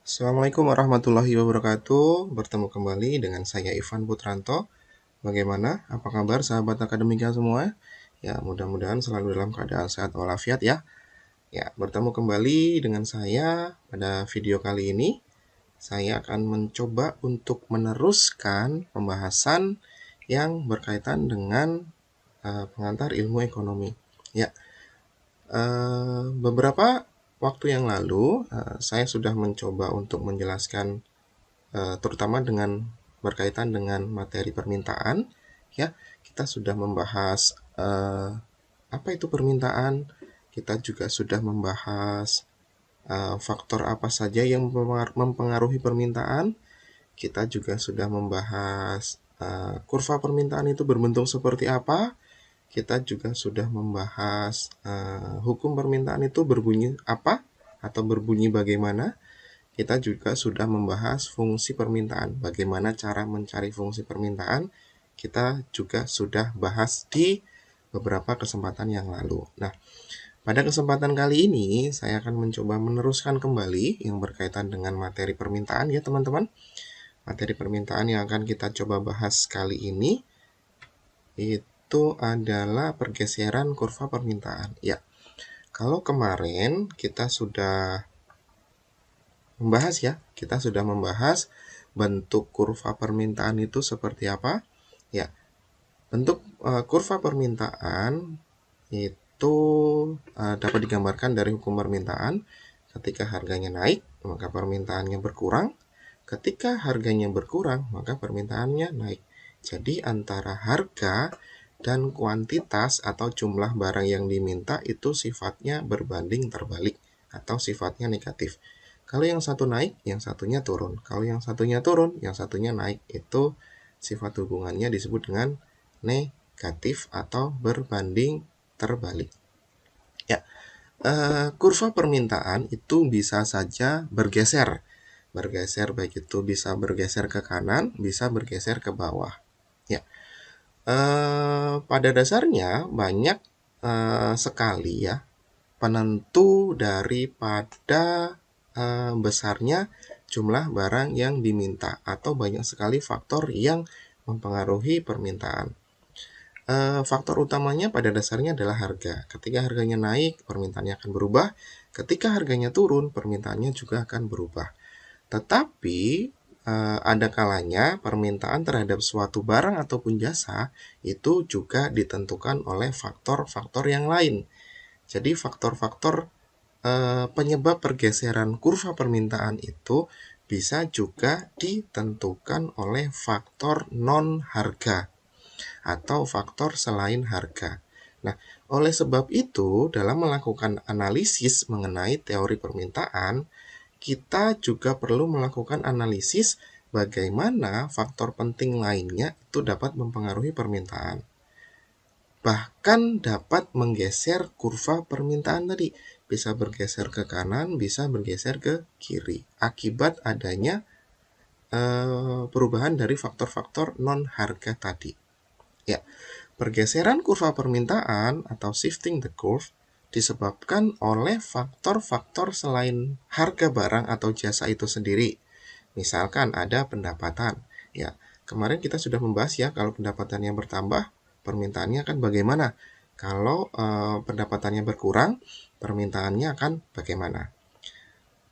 Assalamualaikum warahmatullahi wabarakatuh. Bertemu kembali dengan saya Ivan Putranto. Bagaimana? Apa kabar sahabat akademika semua? Ya, mudah-mudahan selalu dalam keadaan sehat walafiat ya. Ya, bertemu kembali dengan saya pada video kali ini. Saya akan mencoba untuk meneruskan pembahasan yang berkaitan dengan pengantar ilmu ekonomi. Ya, beberapa waktu yang lalu saya sudah mencoba untuk menjelaskan terutama dengan berkaitan dengan materi permintaan. Ya, kita sudah membahas apa itu permintaan. Kita juga sudah membahas faktor apa saja yang mempengaruhi permintaan. Kita juga sudah membahas kurva permintaan itu berbentuk seperti apa. Kita juga sudah membahas hukum permintaan itu berbunyi apa atau berbunyi bagaimana. Kita juga sudah membahas fungsi permintaan, bagaimana cara mencari fungsi permintaan. Kita juga sudah bahas di beberapa kesempatan yang lalu. Nah, pada kesempatan kali ini saya akan mencoba meneruskan kembali yang berkaitan dengan materi permintaan ya teman-teman. Materi permintaan yang akan kita coba bahas kali ini itu adalah pergeseran kurva permintaan. Ya, kalau kemarin kita sudah membahas bentuk kurva permintaan itu seperti apa. Ya, bentuk kurva permintaan itu dapat digambarkan dari hukum permintaan. Ketika harganya naik, maka permintaannya berkurang. Ketika harganya berkurang, maka permintaannya naik. Jadi antara harga dan kuantitas atau jumlah barang yang diminta itu sifatnya berbanding terbalik atau sifatnya negatif. Kalau yang satu naik, yang satunya turun. Kalau yang satunya turun, yang satunya naik. Itu sifat hubungannya disebut dengan negatif atau berbanding terbalik. Ya, kurva permintaan itu bisa saja bergeser. Bergeser baik itu bisa bergeser ke kanan, bisa bergeser ke bawah. Ya, pada dasarnya banyak sekali ya penentu daripada besarnya jumlah barang yang diminta atau banyak sekali faktor yang mempengaruhi permintaan. Faktor utamanya pada dasarnya adalah harga. Ketika harganya naik, permintaannya akan berubah. Ketika harganya turun, permintaannya juga akan berubah. Tetapi ada kalanya permintaan terhadap suatu barang ataupun jasa itu juga ditentukan oleh faktor-faktor yang lain. Jadi faktor-faktor penyebab pergeseran kurva permintaan itu bisa juga ditentukan oleh faktor non-harga atau faktor selain harga. Nah, oleh sebab itu, dalam melakukan analisis mengenai teori permintaan, kita juga perlu melakukan analisis bagaimana faktor penting lainnya itu dapat mempengaruhi permintaan. Bahkan dapat menggeser kurva permintaan tadi. Bisa bergeser ke kanan, bisa bergeser ke kiri. Akibat adanya perubahan dari faktor-faktor non-harga tadi. Ya, pergeseran kurva permintaan atau shifting the curve disebabkan oleh faktor-faktor selain harga barang atau jasa itu sendiri. Misalkan ada pendapatan. Ya, kemarin kita sudah membahas ya kalau pendapatannya bertambah, permintaannya akan bagaimana? Kalau pendapatannya berkurang, permintaannya akan bagaimana?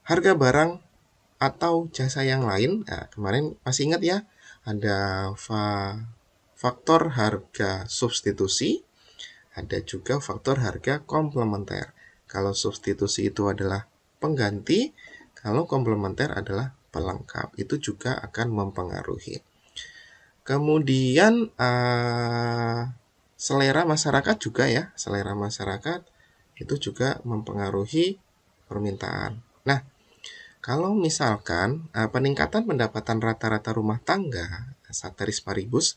Harga barang atau jasa yang lain, nah, kemarin masih ingat ya, ada faktor harga substitusi, ada juga faktor harga komplementer. Kalau substitusi itu adalah pengganti, kalau komplementer adalah pelengkap. Itu juga akan mempengaruhi. Kemudian selera masyarakat juga ya, selera masyarakat itu juga mempengaruhi permintaan. Nah, kalau misalkan peningkatan pendapatan rata-rata rumah tangga, ceteris paribus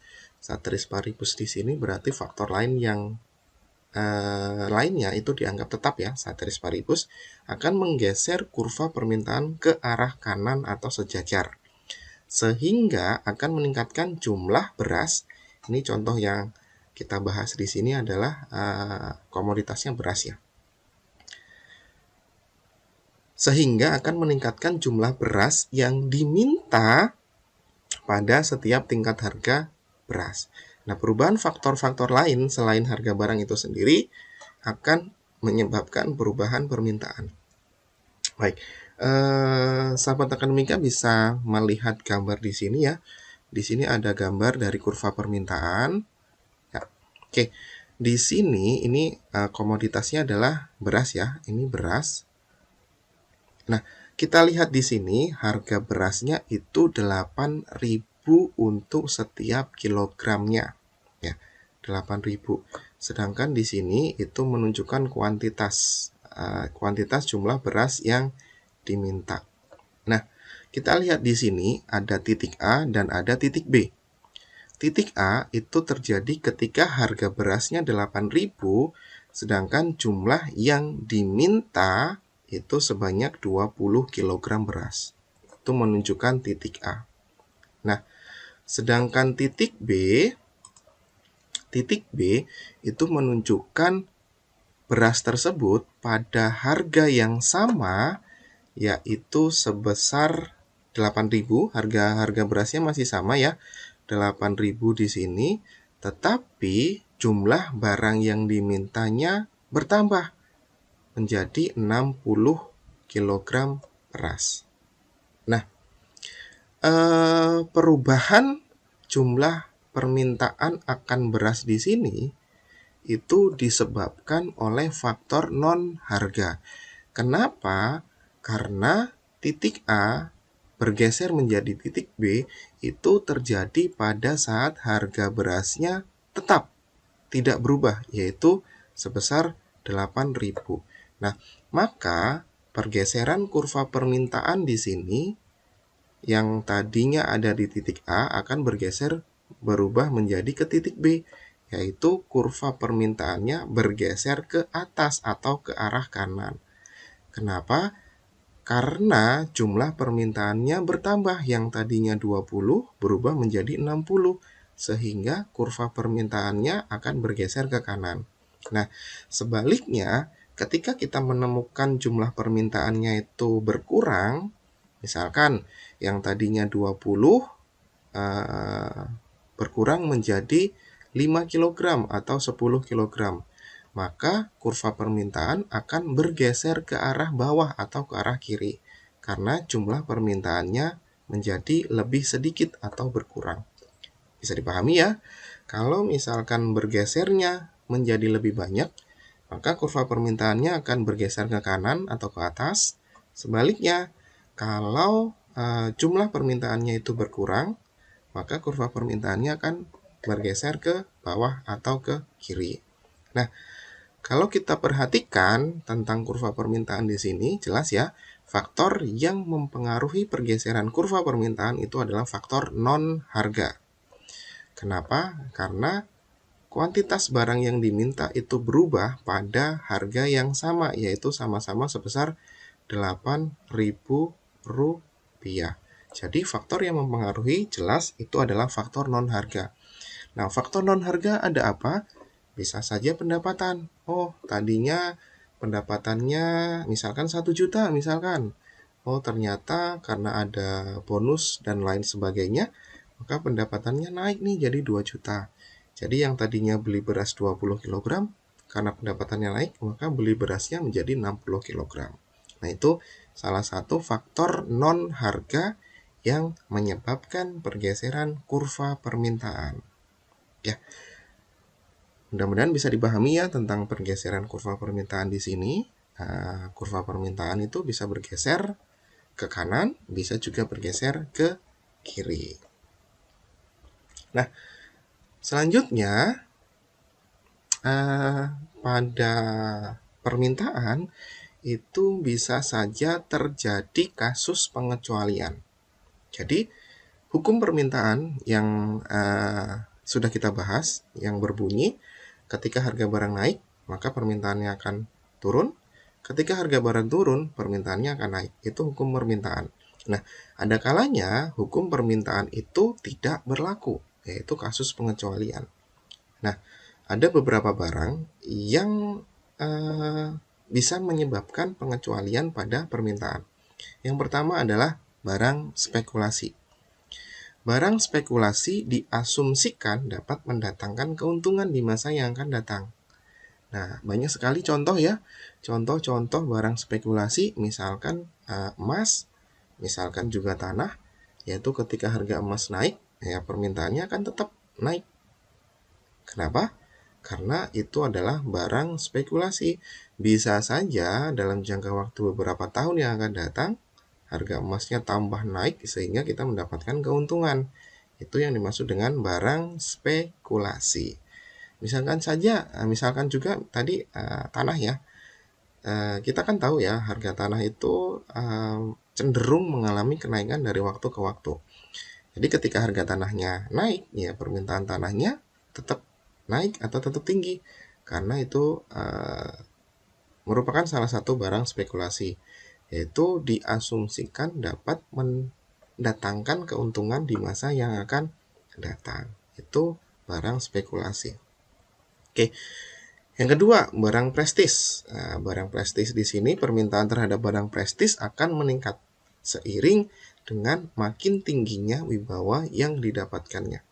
di sini berarti faktor lain yang lainnya itu dianggap tetap ya, ceteris paribus akan menggeser kurva permintaan ke arah kanan atau sejajar, sehingga akan meningkatkan jumlah beras. Ini contoh yang kita bahas di sini adalah komoditasnya beras ya. sehingga akan meningkatkan jumlah beras yang diminta pada setiap tingkat harga beras. Nah, perubahan faktor-faktor lain selain harga barang itu sendiri akan menyebabkan perubahan permintaan. Baik, sahabat akademika bisa melihat gambar di sini ya. Di sini ada gambar dari kurva permintaan. Ya, oke. Di sini ini komoditasnya adalah beras ya. Ini beras. Nah, kita lihat di sini harga berasnya itu 8.000 untuk setiap kilogramnya. Ya, 8.000. Sedangkan di sini itu menunjukkan kuantitas jumlah beras yang diminta. Nah, kita lihat di sini ada titik A dan ada titik B. Titik A itu terjadi ketika harga berasnya 8.000, sedangkan jumlah yang diminta itu sebanyak 20 kg beras. Itu menunjukkan titik A. Nah, sedangkan titik B itu menunjukkan beras tersebut pada harga yang sama, yaitu sebesar 8.000. Harga berasnya masih sama ya, 8.000 di sini, tetapi jumlah barang yang dimintanya bertambah menjadi 60 kg beras. Nah, perubahan jumlah permintaan akan beras di sini itu disebabkan oleh faktor non harga. Kenapa? Karena titik A bergeser menjadi titik B itu terjadi pada saat harga berasnya tetap tidak berubah, yaitu sebesar 8.000. Nah, maka pergeseran kurva permintaan di sini yang tadinya ada di titik A akan berubah menjadi ke titik B, yaitu kurva permintaannya bergeser ke atas atau ke arah kanan. Kenapa? Karena jumlah permintaannya bertambah, yang tadinya 20 berubah menjadi 60, sehingga kurva permintaannya akan bergeser ke kanan. Nah, sebaliknya, ketika kita menemukan jumlah permintaannya itu berkurang, misalkan yang tadinya 20 berkurang menjadi 5 kg atau 10 kg, maka kurva permintaan akan bergeser ke arah bawah atau ke arah kiri, karena jumlah permintaannya menjadi lebih sedikit atau berkurang. Bisa dipahami ya? Kalau misalkan bergesernya menjadi lebih banyak, maka kurva permintaannya akan bergeser ke kanan atau ke atas. Sebaliknya, kalau jumlah permintaannya itu berkurang, maka kurva permintaannya akan bergeser ke bawah atau ke kiri. Nah, kalau kita perhatikan tentang kurva permintaan di sini, jelas ya, faktor yang mempengaruhi pergeseran kurva permintaan itu adalah faktor non harga. Kenapa? Karena kuantitas barang yang diminta itu berubah pada harga yang sama, yaitu sama-sama sebesar 8.000 rupiah. Jadi faktor yang mempengaruhi jelas itu adalah faktor non harga. Nah, faktor non harga ada apa? Bisa saja pendapatan. Oh, tadinya pendapatannya misalkan 1 juta misalkan. Oh, ternyata karena ada bonus dan lain sebagainya, maka pendapatannya naik nih jadi 2 juta. Jadi yang tadinya beli beras 20 kg, karena pendapatannya naik, maka beli berasnya menjadi 60 kg. Nah, itu salah satu faktor non harga yang menyebabkan pergeseran kurva permintaan. Ya, mudah-mudahan bisa dipahami ya tentang pergeseran kurva permintaan di sini. Kurva permintaan itu bisa bergeser ke kanan, bisa juga bergeser ke kiri. Nah, selanjutnya pada permintaan itu bisa saja terjadi kasus pengecualian. Jadi, hukum permintaan yang sudah kita bahas, yang berbunyi ketika harga barang naik, maka permintaannya akan turun. Ketika harga barang turun, permintaannya akan naik. Itu hukum permintaan. Nah, ada kalanya hukum permintaan itu tidak berlaku, yaitu kasus pengecualian. Nah, ada beberapa barang yang bisa menyebabkan pengecualian pada permintaan. Yang pertama adalah barang spekulasi. Barang spekulasi diasumsikan dapat mendatangkan keuntungan di masa yang akan datang. Nah, banyak sekali contoh ya. Contoh-contoh barang spekulasi, misalkan emas, misalkan juga tanah, yaitu ketika harga emas naik, ya permintaannya akan tetap naik. Kenapa? Karena itu adalah barang spekulasi. Bisa saja dalam jangka waktu beberapa tahun yang akan datang, harga emasnya tambah naik sehingga kita mendapatkan keuntungan. Itu yang dimaksud dengan barang spekulasi. Misalkan juga tadi tanah ya. Kita kan tahu ya, harga tanah itu cenderung mengalami kenaikan dari waktu ke waktu. Jadi ketika harga tanahnya naik, ya permintaan tanahnya tetap naik atau tetap tinggi. Karena itu merupakan salah satu barang spekulasi, yaitu diasumsikan dapat mendatangkan keuntungan di masa yang akan datang. Itu barang spekulasi. Oke. Yang kedua, barang prestis. Nah, barang prestis di sini permintaan terhadap barang prestis akan meningkat seiring dengan makin tingginya wibawa yang didapatkannya.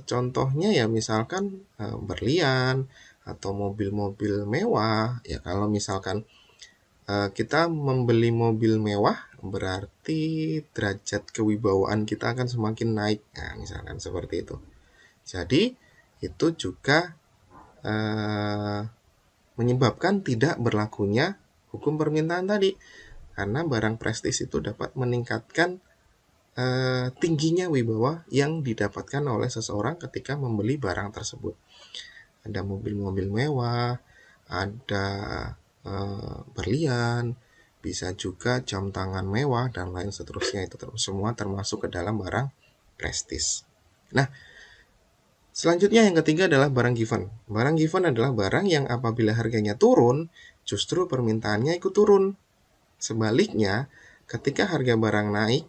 Contohnya ya misalkan berlian atau mobil-mobil mewah. Ya kalau misalkan kita membeli mobil mewah, berarti derajat kewibawaan kita akan semakin naik. Nah, misalkan seperti itu. Jadi itu juga menyebabkan tidak berlakunya hukum permintaan tadi, karena barang prestis itu dapat meningkatkan tingginya wibawa yang didapatkan oleh seseorang ketika membeli barang tersebut. Ada mobil-mobil mewah, ada berlian, bisa juga jam tangan mewah dan lain seterusnya. Itu semua termasuk ke dalam barang prestis. Nah, selanjutnya yang ketiga adalah barang given. Barang given adalah barang yang apabila harganya turun, justru permintaannya ikut turun. Sebaliknya, ketika harga barang naik,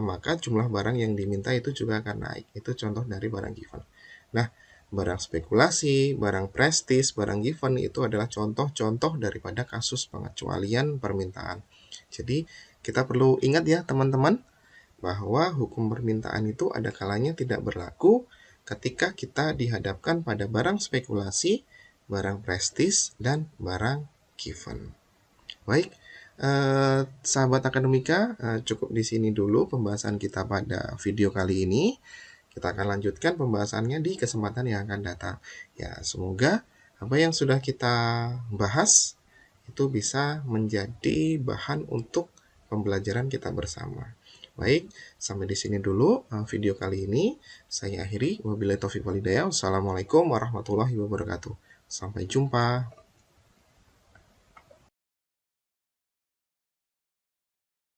maka jumlah barang yang diminta itu juga akan naik. Itu contoh dari barang given. Nah, barang spekulasi, barang prestis, barang given itu adalah contoh-contoh daripada kasus pengecualian permintaan. Jadi, kita perlu ingat ya teman-teman, bahwa hukum permintaan itu ada kalanya tidak berlaku ketika kita dihadapkan pada barang spekulasi, barang prestis, dan barang given. Baik, sahabat akademika, cukup di sini dulu pembahasan kita pada video kali ini. Kita akan lanjutkan pembahasannya di kesempatan yang akan datang. Ya, semoga apa yang sudah kita bahas itu bisa menjadi bahan untuk pembelajaran kita bersama. Baik, sampai di sini dulu video kali ini. Saya akhiri. Wabillahi taufiq walhidayah. Wassalamualaikum warahmatullahi wabarakatuh. Sampai jumpa.